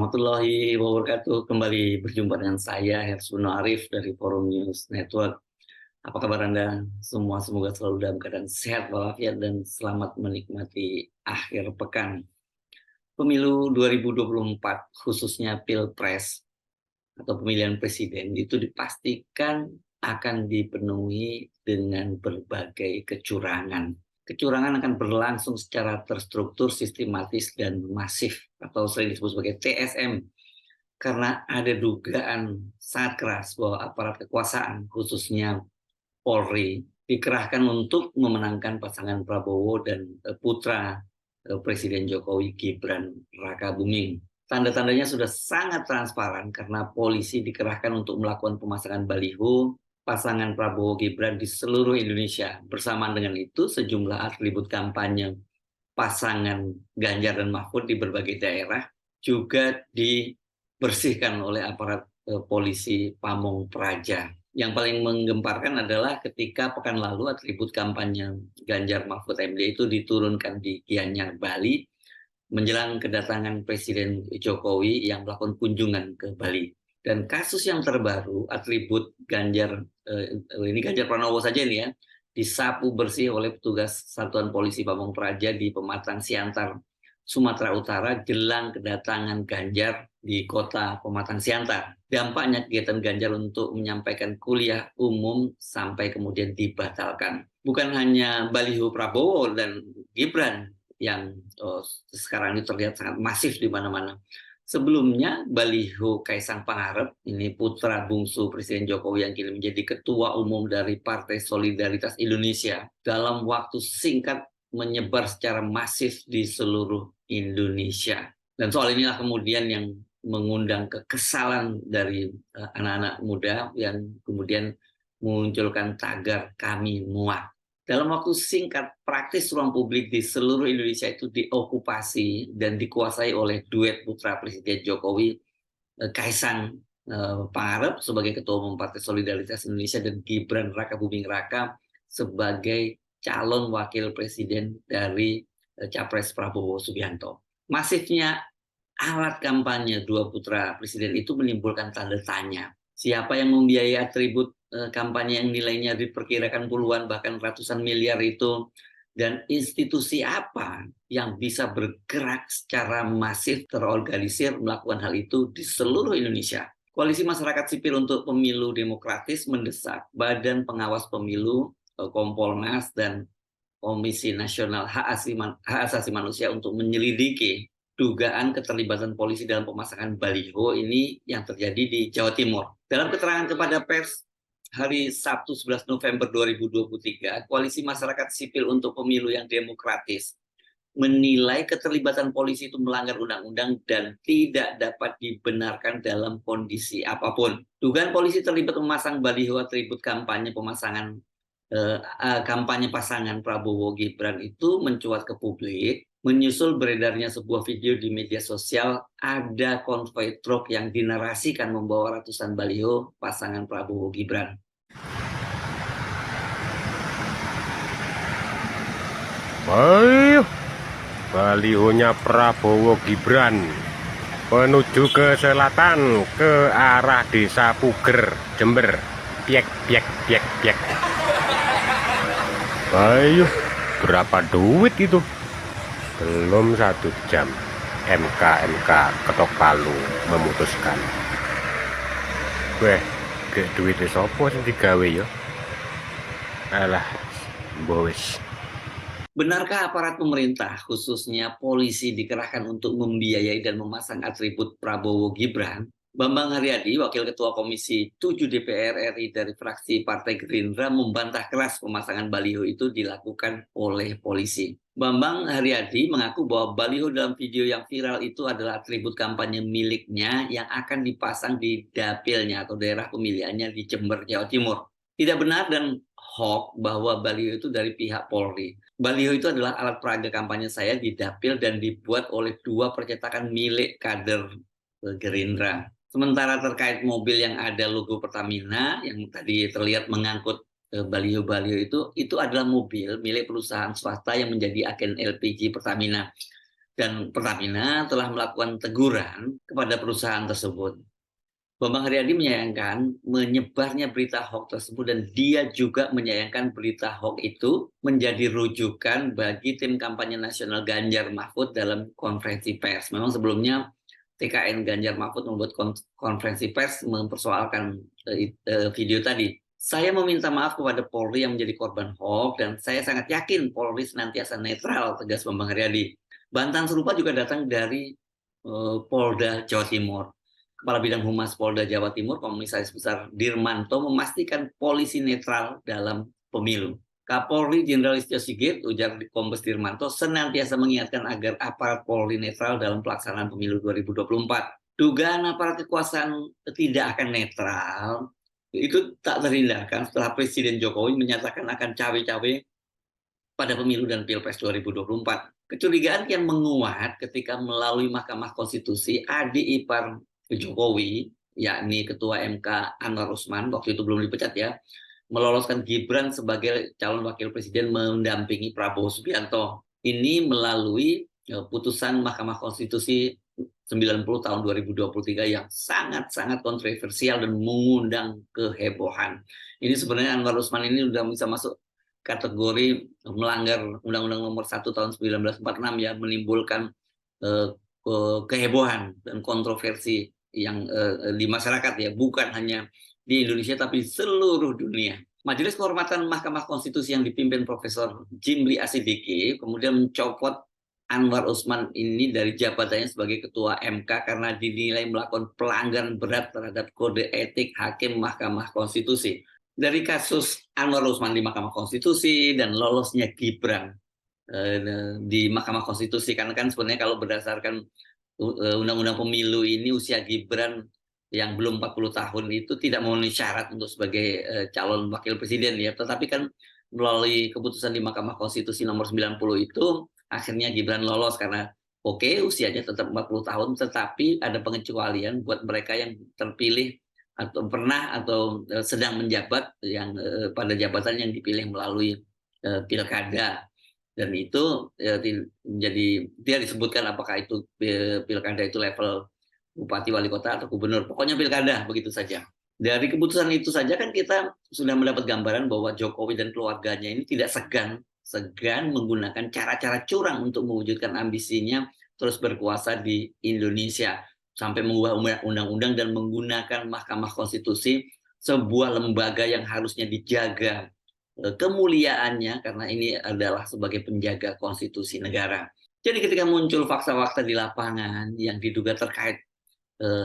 warahmatullahi wabarakatuh. Kembali berjumpa dengan saya, Hersuna Arif dari Forum News Network. Apa kabar Anda semua? Semoga selalu dalam keadaan sehat walafiat dan selamat menikmati akhir pekan. Pemilu 2024, khususnya Pilpres atau pemilihan presiden, itu dipastikan akan dipenuhi dengan berbagai kecurangan. Kecurangan akan berlangsung secara terstruktur, sistematis, dan masif atau sering disebut sebagai TSM karena ada dugaan sangat keras bahwa aparat kekuasaan khususnya Polri dikerahkan untuk memenangkan pasangan Prabowo dan putra Presiden Jokowi Gibran Rakabuming. Tanda-tandanya sudah sangat transparan karena polisi dikerahkan untuk melakukan pemasangan baliho pasangan Prabowo Gibran di seluruh Indonesia. Bersamaan dengan itu, sejumlah atribut kampanye pasangan Ganjar dan Mahfud di berbagai daerah juga dibersihkan oleh aparat polisi Pamong Praja. Yang paling menggemparkan adalah ketika pekan lalu atribut kampanye Ganjar Mahfud MD itu diturunkan di Gianyar, Bali, menjelang kedatangan Presiden Jokowi yang melakukan kunjungan ke Bali. Dan kasus yang terbaru, atribut Ganjar, ini Ganjar Pranowo saja ini ya, disapu bersih oleh petugas Satuan Polisi Pamong Praja di Pematang Siantar, Sumatera Utara, jelang kedatangan Ganjar di kota Pematang Siantar. Dampaknya kegiatan Ganjar untuk menyampaikan kuliah umum sampai kemudian dibatalkan. Bukan hanya baliho Prabowo dan Gibran yang sekarang ini terlihat sangat masif di mana-mana. Sebelumnya, baliho Kaisang Pangarep, ini putra bungsu Presiden Jokowi yang kini menjadi ketua umum dari Partai Solidaritas Indonesia, dalam waktu singkat menyebar secara masif di seluruh Indonesia. Dan soal inilah kemudian yang mengundang kekesalan dari anak-anak muda yang kemudian memunculkan tagar "Kami Muak". Dalam waktu singkat, praktis ruang publik di seluruh Indonesia itu diokupasi dan dikuasai oleh duet putra Presiden Jokowi, Kaisang Pangarep sebagai Ketua Umum Partai Solidaritas Indonesia dan Gibran Rakabuming Raka sebagai calon wakil presiden dari Capres Prabowo Subianto. Masifnya alat kampanye dua putra presiden itu menimbulkan tanda tanya. Siapa yang membiayai atribut kampanye yang nilainya diperkirakan puluhan bahkan ratusan miliar itu, dan institusi apa yang bisa bergerak secara masif terorganisir melakukan hal itu di seluruh Indonesia. Koalisi Masyarakat Sipil untuk Pemilu Demokratis mendesak Badan Pengawas Pemilu, Kompolnas, dan Komisi Nasional Hak Asasi Manusia untuk menyelidiki dugaan keterlibatan polisi dalam pemasangan baliho ini yang terjadi di Jawa Timur. Dalam keterangan kepada pers hari Sabtu 11 November 2023, Koalisi Masyarakat Sipil untuk Pemilu yang Demokratis menilai keterlibatan polisi itu melanggar undang-undang dan tidak dapat dibenarkan dalam kondisi apapun. Dugaan polisi terlibat memasang baliho atribut kampanye kampanye pasangan Prabowo Gibran itu mencuat ke publik, menyusul beredarnya sebuah video di media sosial ada konvoi truk yang dinarasikan membawa ratusan baliho pasangan Prabowo Gibran. Balihonya Prabowo Gibran menuju ke selatan ke arah Desa Puger, Jember. Piek piek piek piek. Ayo, berapa duit itu? Belum 1 jam. MK ketok palu memutuskan. Weh, ke duit sopo sing digawe ya? Alah, bos. Benarkah aparat pemerintah, khususnya polisi, dikerahkan untuk membiayai dan memasang atribut Prabowo Gibran? Bambang Haryadi, Wakil Ketua Komisi 7 DPR RI dari fraksi Partai Gerindra, membantah keras pemasangan baliho itu dilakukan oleh polisi. Bambang Haryadi mengaku bahwa baliho dalam video yang viral itu adalah atribut kampanye miliknya yang akan dipasang di dapilnya atau daerah pemilihannya di Jember, Jawa Timur. Tidak benar dan hoax bahwa baliho itu dari pihak Polri. Baliho itu adalah alat peraga kampanye saya di dapil dan dibuat oleh 2 percetakan milik kader Gerindra. Sementara terkait mobil yang ada logo Pertamina yang tadi terlihat mengangkut baliho-baliho itu adalah mobil milik perusahaan swasta yang menjadi agen LPG Pertamina. dan Pertamina telah melakukan teguran kepada perusahaan tersebut. Bambang Haryadi menyayangkan menyebarnya berita hoax tersebut dan dia juga menyayangkan berita hoax itu menjadi rujukan bagi tim kampanye nasional Ganjar Mahfud dalam konferensi pers. Memang sebelumnya TKN Ganjar Mahfud membuat konferensi pers mempersoalkan video tadi. Saya meminta maaf kepada Polri yang menjadi korban hoax dan saya sangat yakin Polri senantiasa netral, tegas Bambang Haryadi. Bantahan serupa juga datang dari Polda Jawa Timur. Kepala Bidang Humas Polda Jawa Timur, Komisaris Besar Dirmanto, memastikan polisi netral dalam pemilu. Kapolri Jenderal Listio Sigit, ujar Kombes Dirmanto, senantiasa mengingatkan agar aparat Polri netral dalam pelaksanaan pemilu 2024. Dugaan aparat kekuasaan tidak akan netral itu tak terhindarkan setelah Presiden Jokowi menyatakan akan cawe-cawe pada pemilu dan Pilpres 2024. Kecurigaan yang menguat ketika melalui Mahkamah Konstitusi adik ipar Jokowi, yakni Ketua MK Anwar Usman, waktu itu belum dipecat ya, meloloskan Gibran sebagai calon wakil presiden mendampingi Prabowo Subianto. Ini melalui putusan Mahkamah Konstitusi 90 tahun 2023 yang sangat-sangat kontroversial dan mengundang kehebohan. Ini sebenarnya Anwar Usman ini sudah bisa masuk kategori melanggar Undang-Undang Nomor 1 tahun 1946 ya, menimbulkan kehebohan dan kontroversi yang di masyarakat ya, bukan hanya di Indonesia tapi seluruh dunia. Majelis Kehormatan Mahkamah Konstitusi yang dipimpin Profesor Jimli Asidiki kemudian mencopot Anwar Usman ini dari jabatannya sebagai Ketua MK karena dinilai melakukan pelanggaran berat terhadap kode etik hakim Mahkamah Konstitusi. Dari kasus Anwar Usman di Mahkamah Konstitusi dan lolosnya Gibran di Mahkamah Konstitusi, karena kan sebenarnya kalau berdasarkan Undang-Undang Pemilu ini usia Gibran yang belum 40 tahun itu tidak memenuhi syarat untuk sebagai calon wakil presiden ya, tetapi kan melalui keputusan di Mahkamah Konstitusi nomor 90 itu akhirnya Gibran lolos karena usianya tetap 40 tahun tetapi ada pengecualian buat mereka yang terpilih atau pernah atau sedang menjabat yang pada jabatan yang dipilih melalui pilkada. Dan itu jadi dia disebutkan apakah itu pilkada itu level bupati, wali kota, atau gubernur. Pokoknya pilkada, begitu saja. Dari keputusan itu saja kan kita sudah mendapat gambaran bahwa Jokowi dan keluarganya ini tidak segan menggunakan cara-cara curang untuk mewujudkan ambisinya terus berkuasa di Indonesia. Sampai mengubah undang-undang dan menggunakan Mahkamah Konstitusi, sebuah lembaga yang harusnya dijaga kemuliaannya karena ini adalah sebagai penjaga konstitusi negara. Jadi ketika muncul fakta-fakta di lapangan yang diduga terkait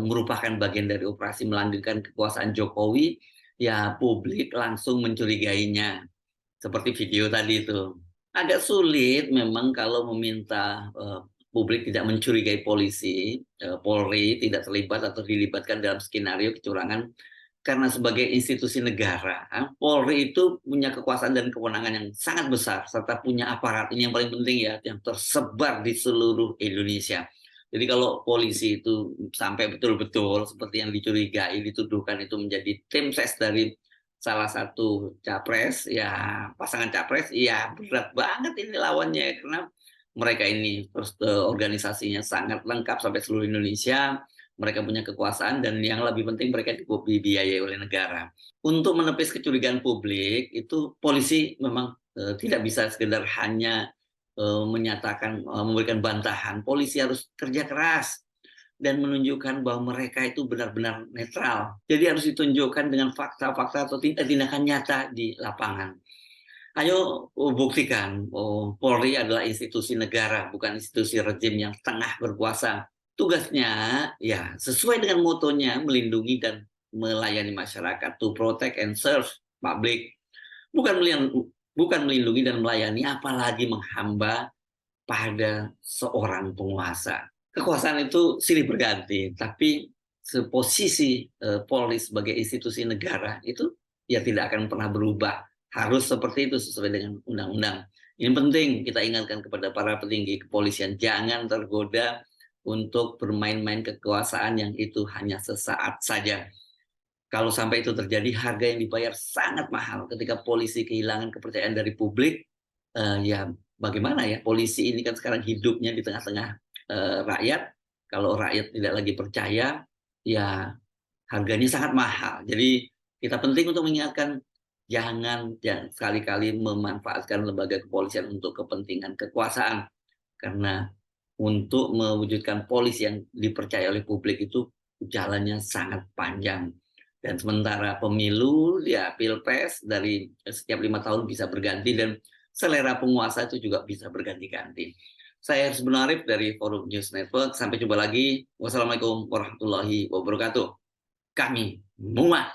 merupakan bagian dari operasi melanggengkan kekuasaan Jokowi, ya publik langsung mencurigainya. Seperti video tadi itu. Agak sulit memang kalau meminta publik tidak mencurigai polisi, Polri tidak terlibat atau dilibatkan dalam skenario kecurangan. Karena sebagai institusi negara, Polri itu punya kekuasaan dan kewenangan yang sangat besar, serta punya aparat, ini yang paling penting ya, yang tersebar di seluruh Indonesia. Jadi kalau polisi itu sampai betul-betul seperti yang dicurigai, dituduhkan itu menjadi tim ses dari salah satu capres, ya pasangan capres, ya berat banget ini lawannya, karena mereka ini terus organisasinya sangat lengkap sampai seluruh Indonesia. Mereka punya kekuasaan dan yang lebih penting mereka dibiayai oleh negara. Untuk menepis kecurigaan publik itu polisi memang tidak bisa sekedar hanya menyatakan memberikan bantahan. Polisi harus kerja keras dan menunjukkan bahwa mereka itu benar-benar netral. Jadi harus ditunjukkan dengan fakta-fakta atau tindakan nyata di lapangan. Ayo buktikan Polri adalah institusi negara, bukan institusi rejim yang tengah berkuasa. Tugasnya ya sesuai dengan motonya melindungi dan melayani masyarakat, to protect and serve public, bukan melindungi dan melayani apalagi menghamba pada seorang penguasa. Kekuasaan itu silih berganti, tapi posisi Polri sebagai institusi negara itu ya tidak akan pernah berubah, harus seperti itu sesuai dengan undang-undang. Ini penting kita ingatkan kepada para petinggi kepolisian, jangan tergoda untuk bermain-main kekuasaan yang itu hanya sesaat saja. Kalau sampai itu terjadi, harga yang dibayar sangat mahal ketika polisi kehilangan kepercayaan dari publik, ya bagaimana ya, polisi ini kan sekarang hidupnya di tengah-tengah rakyat. Kalau rakyat tidak lagi percaya, ya harganya sangat mahal. Jadi kita penting untuk mengingatkan jangan sekali-kali memanfaatkan lembaga kepolisian untuk kepentingan kekuasaan. Karena untuk mewujudkan polisi yang dipercaya oleh publik itu jalannya sangat panjang. Dan sementara pemilu, ya pilpres dari setiap 5 tahun bisa berganti dan selera penguasa itu juga bisa berganti-ganti. Saya Haris Arif dari Forum News Network. Sampai jumpa lagi. Wassalamualaikum warahmatullahi wabarakatuh. Kami muat.